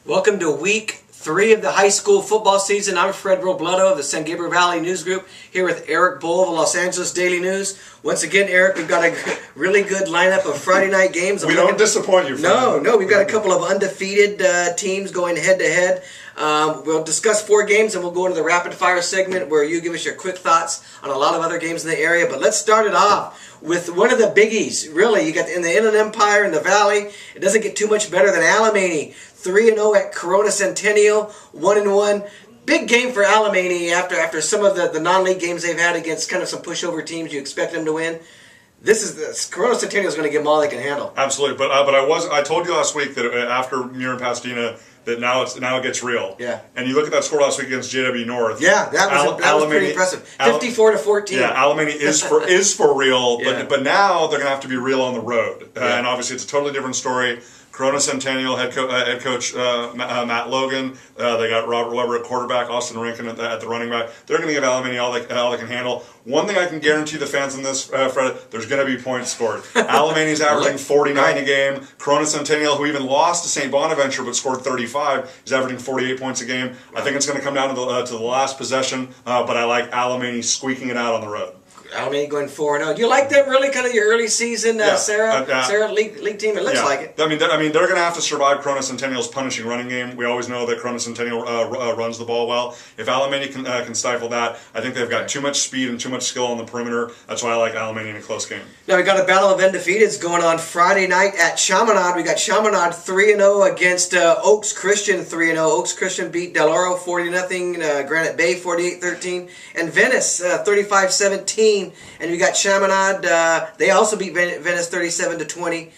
Welcome to week 3 of the high school football season. I'm Fred Robledo of the San Gabriel Valley News Group, here with Erik Boal of the Los Angeles Daily News. Once again, Erik, we've got a really good lineup of Friday night games. We don't disappoint you, Fred. No, we've got a couple of undefeated teams going head-to-head. We'll discuss 4 games, and we'll go into the rapid-fire segment where you give us your quick thoughts on a lot of other games in the area. But let's start it off with one of the biggies. Really, you got in the Inland Empire in the Valley. It doesn't get too much better than Alemany. 3-0 at Corona Centennial, 1-1. Big game for Alemany after some of the non-league games they've had against kind of some pushover teams. You expect them to win. Corona Centennial is going to give them all they can handle. Absolutely, but I told you last week that after Muir and Pasadena, that now it gets real. Yeah. And you look at that score last week against JW North. Yeah, that was pretty impressive. 54-14. Yeah, Alemany is for real, Yeah. but now they're going to have to be real on the road, Yeah. and obviously it's a totally different story. Corona Centennial head coach Matt Logan. They got Robert Weber at quarterback, Austin Rankin at the running back. They're going to give Alemany all they can handle. One thing I can guarantee the fans in this, Fred, there's going to be points scored. Alemany's averaging 49 a game. Corona Centennial, who even lost to St. Bonaventure but scored 35, is averaging 48 points a game. I think it's going to come down to the last possession, but I like Alemany squeaking it out on the road. Alemany going 4-0. Do you like that really kind of your early season Sarah league team? It looks like it. I mean, they're going to have to survive Corona Centennial's punishing running game. We always know that Corona Centennial runs the ball well. If Alemany can stifle that, I think they've got too much speed and too much skill on the perimeter. That's why I like Alemany in a close game. Now we got a battle of undefeateds going on Friday night at Chaminade. We got Chaminade 3-0 against Oaks Christian 3-0. Oaks Christian beat Del Oro 40-0, Granite Bay 48-13, and Venice 35-17. And we got Chaminade. They also beat Venice 37-20.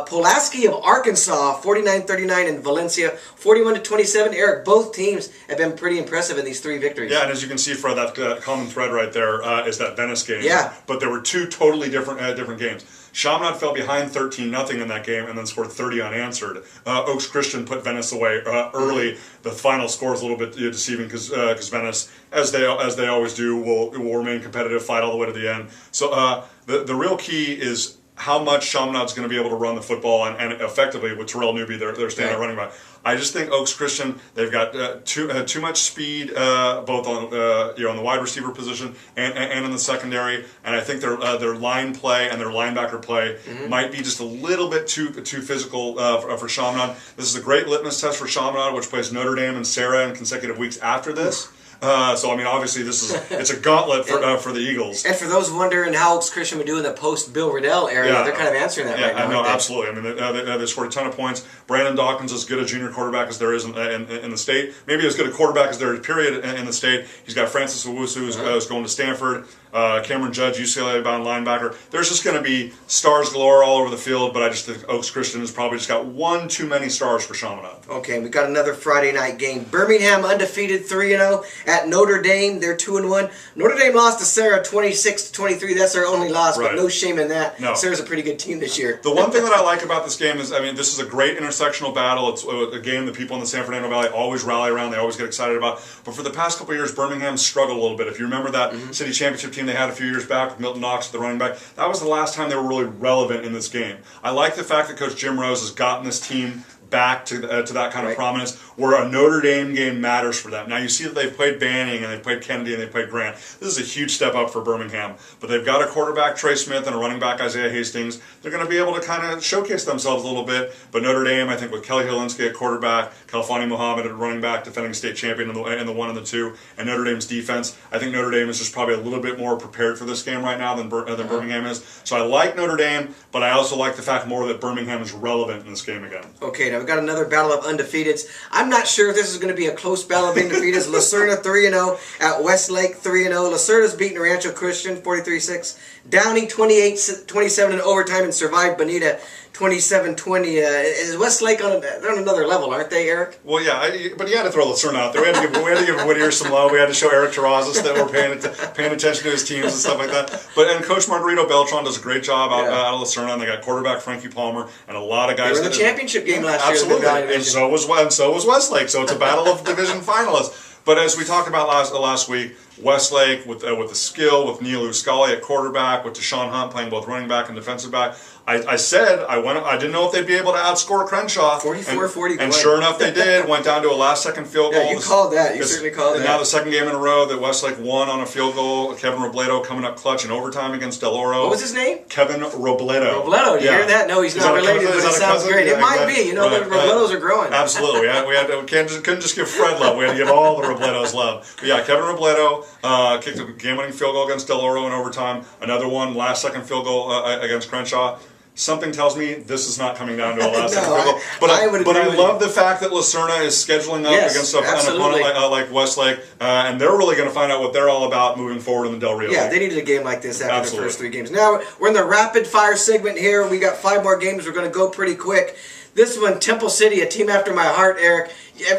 Pulaski of Arkansas 49-39, and Valencia 41-27. Erik, both teams have been pretty impressive in these 3 victories. Yeah, and as you can see, Fred, that common thread right there is that Venice game. Yeah. But there were 2 totally different games. Chaminade fell behind 13-0 in that game and then scored 30 unanswered. Oaks Christian put Venice away early. The final score is a little bit deceiving because Venice, as they always do, will remain competitive, fight all the way to the end. So the real key is how much Chaminade's going to be able to run the football and effectively with Terrell Newby, their standout running back. I just think Oaks Christian, they've got too much speed both on the wide receiver position and in the secondary, and I think their line play and their linebacker play might be just a little bit too physical for Chaminade. This is a great litmus test for Chaminade, which plays Notre Dame and Sarah in consecutive weeks after this. So I mean, obviously, it's a gauntlet for the Eagles. And for those wondering how Oaks Christian would do in the post Bill Riddell area, they're kind of answering that right now. No, absolutely. I mean, they scored a ton of points. Brandon Dawkins is as good a junior quarterback as there is in the state. Maybe as good a quarterback as there is, period, in the state. He's got Francis Owusu, who's going to Stanford. Cameron Judge, UCLA-bound linebacker. There's just going to be stars galore all over the field, but I just think Oaks Christian has probably just got one too many stars for Chaminade. Okay, we got another Friday night game. Birmingham undefeated 3-0 at Notre Dame. They're 2-1. Notre Dame lost to Sarah 26-23. That's their only loss, but no shame in that. No. Sarah's a pretty good team this year. The one thing that I like about this game is, I mean, this is a great intersectional battle. It's a game that people in the San Fernando Valley always rally around. They always get excited about. But for the past couple of years, Birmingham struggled a little bit. If you remember that city championship team they had a few years back with Milton Knox at the running back, that was the last time they were really relevant in this game. I like the fact that Coach Jim Rose has gotten this team back to that kind of prominence where a Notre Dame game matters for them. Now you see that they've played Banning and they've played Kennedy and they've played Grant. This is a huge step up for Birmingham. But they've got a quarterback, Trey Smith, and a running back, Isaiah Hastings. They're going to be able to kind of showcase themselves a little bit. But Notre Dame, I think with Kelly Helinski at quarterback, Kalfani Muhammad at running back, defending state champion in the 1 and the 2, and Notre Dame's defense, I think Notre Dame is just probably a little bit more prepared for this game right now than Birmingham is. So I like Notre Dame, but I also like the fact more that Birmingham is relevant in this game again. Okay, now we've got another battle of undefeateds. I'm not sure if this is going to be a close battle of undefeateds. Lacerna 3-0 at Westlake 3-0. Lacerna's beaten Rancho Christian 43-6. Downey 28-27 in overtime and survived Bonita 27-20. Is Westlake they're on another level, aren't they, Erik? Well, yeah, but you had to throw Lacerna out there. We had to give Whittier some love. We had to show Eric Terrazas that we're paying attention to his teams and stuff like that. And Coach Margarito Beltran does a great job out of Lacerna, and they got quarterback Frankie Palmer and a lot of guys. They were in the championship game last year. Absolutely, and so was Westlake. So it's a battle of division finalists. But as we talked about last week, Westlake with the skill, with Neil Uscali at quarterback, with Deshaun Hunt playing both running back and defensive back, I said I didn't know if they'd be able to outscore Crenshaw. 44-41. And sure enough, they did. Went down to a last-second field goal. Yeah, you called that. You certainly called that. And now the second game in a row that Westlake won on a field goal. Kevin Robledo coming up clutch in overtime against Del Oro. What was his name? Kevin Robledo. Robledo. Did you hear that? No, he's not related, but it sounds great. Yeah, it might be. You know, the Robledos are growing. Absolutely. We couldn't just give Fred love. We had to give all the Robledos love. But yeah, Kevin Robledo kicked a game-winning field goal against Del Oro in overtime. Another one, last-second field goal against Crenshaw. Something tells me this is not coming down to a last-second field goal. But I love the fact that Lacerna is scheduling up against an opponent like Westlake, and they're really going to find out what they're all about moving forward in the Del Rio. Yeah, they needed a game like this after the first 3 games. Now we're in the rapid-fire segment here. We got 5 more games. We're going to go pretty quick. This one, Temple City, a team after my heart, Eric.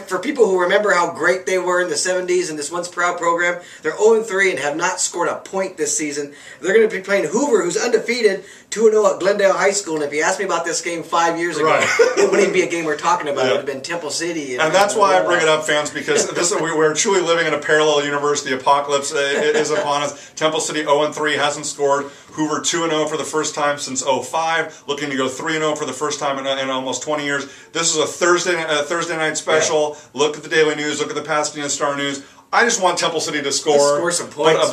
For people who remember how great they were in the 70s and this Once Proud program, they're 0-3 and have not scored a point this season. They're going to be playing Hoover, who's undefeated, 2-0 at Glendale High School. And if you asked me about this game 5 years ago, it wouldn't even be a game we're talking about. It would have been Temple City. And that's why I bring it up, fans, because we're truly living in a parallel universe. The apocalypse is upon us. Temple City 0-3, hasn't scored. Hoover 2-0 for the first time since 2005, looking to go 3-0 for the first time in almost 20 years. This is a Thursday night special. Yeah. Look at the Daily News. Look at the Pasadena Star News. I just want Temple City to score. Score some points,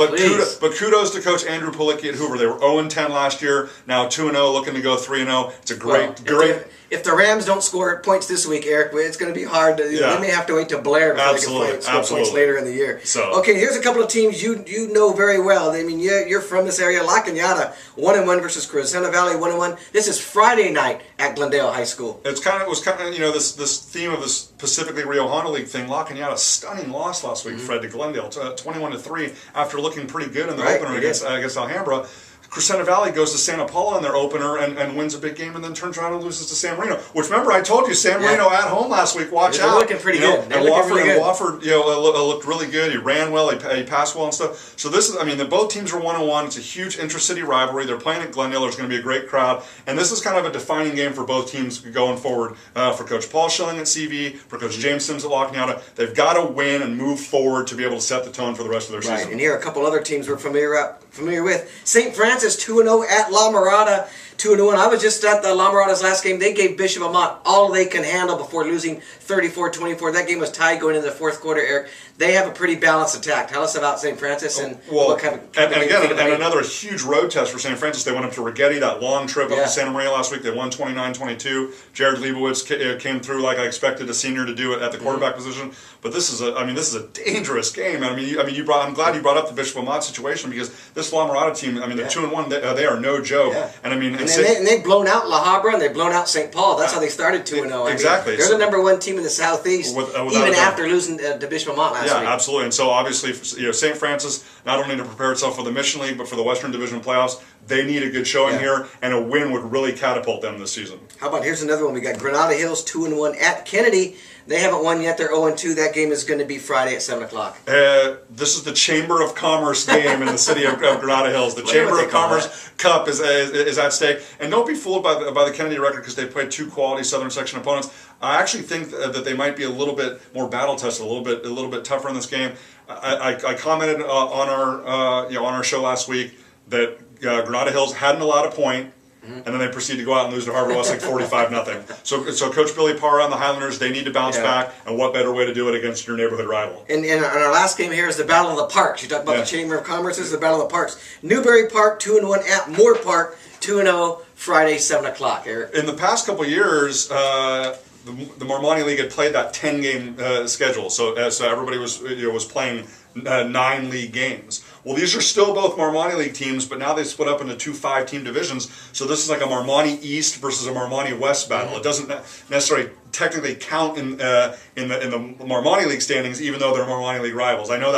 but kudos to Coach Andrew Palicki at Hoover. They were 0-10 last year. Now 2-0, looking to go 3-0. It's a great. If the Rams don't score points this week, Eric, it's going to be hard. They may have to wait till Blair before they can score points later in the year. Okay, here's a couple of teams you know very well. I mean, you're from this area. La Cañada 1-1 versus Crescenta Valley 1-1. This is Friday night at Glendale High School. It was kind of this theme of this Pacific League Rio Honda League thing. La Cañada stunning loss last week, Fred, to Glendale, 21-3 after looking pretty good in the opener against Alhambra. Crescenta Valley goes to Santa Paula in their opener and wins a big game and then turns around and loses to San Marino. Which, remember, I told you, San Marino at home last week. Watch out. They're looking pretty good. And Wofford looked really good. He ran well. He passed well and stuff. So this is, both teams are 1-1. It's a huge intra-city rivalry. They're playing at Glendale. There's going to be a great crowd. And this is kind of a defining game for both teams going forward. For Coach Paul Schilling at CV, for Coach James Sims at La Cañada. They've got to win and move forward to be able to set the tone for the rest of their season. And here are a couple other teams we're familiar with. St. Francis 2-0 at La Mirada, 2-1. I was just at the La Mirada's last game. They gave Bishop Amat all they can handle before losing 34-24. That game was tied going into the fourth quarter, Eric. They have a pretty balanced attack. Tell us about St. Francis and what kind of... And another huge road test for St. Francis. They went up to Rigetti, that long trip up to Santa Maria last week. They won 29-22. Jared Leibowitz came through like I expected a senior to do it at the quarterback position. But this is a dangerous game. I'm glad you brought up the Bishop Amat situation because this La Mirada team, they're 2-1. They are no joke. Yeah. And they've blown out La Habra and they've blown out St. Paul. That's how they started 2-0. Exactly. They're the number 1 team in the Southeast, even after losing to Bishop Amat last week. Yeah, absolutely. And so obviously, St. Francis, not only to prepare itself for the Mission League, but for the Western Division playoffs, they need a good showing here, and a win would really catapult them this season. How about, here's another one. We got Granada Hills 2-1 at Kennedy. They haven't won yet. They're 0-2. That game is going to be Friday at 7 o'clock. This is the Chamber of Commerce game in the city of Granada Hills. The Chamber of Commerce Cup is at stake. And don't be fooled by the Kennedy record because they played 2 quality Southern Section opponents. I actually think that they might be a little bit more battle tested, a little bit tougher in this game. I commented on our show last week that Granada Hills hadn't allowed a point. And then they proceed to go out and lose to Harvard Westlake 45-0. So Coach Billy Parra and the Highlanders, they need to bounce back, and what better way to do it against your neighborhood rival? And our last game here is the Battle of the Parks. You talk about the Chamber of Commerce, this is the Battle of the Parks. Newberry Park 2-1 at Moore Park 2-0 Friday 7 o'clock. Eric. In the past couple of years, the Marmoni League had played that 10-game schedule, so everybody was playing 9 league games. Well, these are still both Marmoni League teams, but now they split up into 2 5-team divisions. So this is like a Marmoni East versus a Marmoni West battle. It doesn't necessarily technically count in the Marmoni League standings, even though they're Marmoni League rivals. I know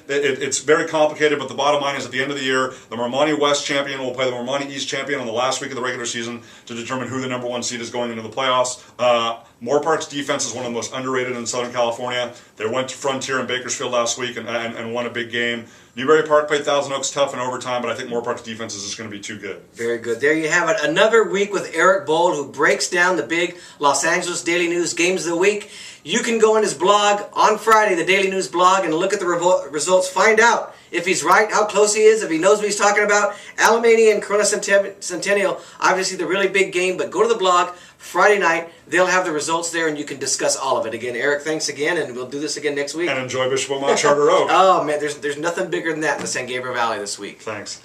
it's very complicated, but the bottom line is at the end of the year, the Marmoni West champion will play the Marmoni East champion on the last week of the regular season to determine who the number 1 seed is going into the playoffs. Moore Park's defense is one of the most underrated in Southern California. They went to Frontier in Bakersfield last week and won a big game. Newberry Park played Thousand Oaks tough in overtime, but I think Moore Park's defense is just going to be too good. Very good. There you have it. Another week with Erik Boal, who breaks down the big Los Angeles Daily News games of the week. You can go on his blog on Friday, the Daily News blog, and look at the results. Find out if he's right, how close he is, if he knows what he's talking about. Alemany and Corona Centennial, obviously the really big game, but go to the blog Friday night. They'll have the results there, and you can discuss all of it. Again, Erik, thanks again, and we'll do this again next week. And enjoy Bishop Amat Charter Oak. Oh, man, there's nothing bigger than that in the San Gabriel Valley this week. Thanks.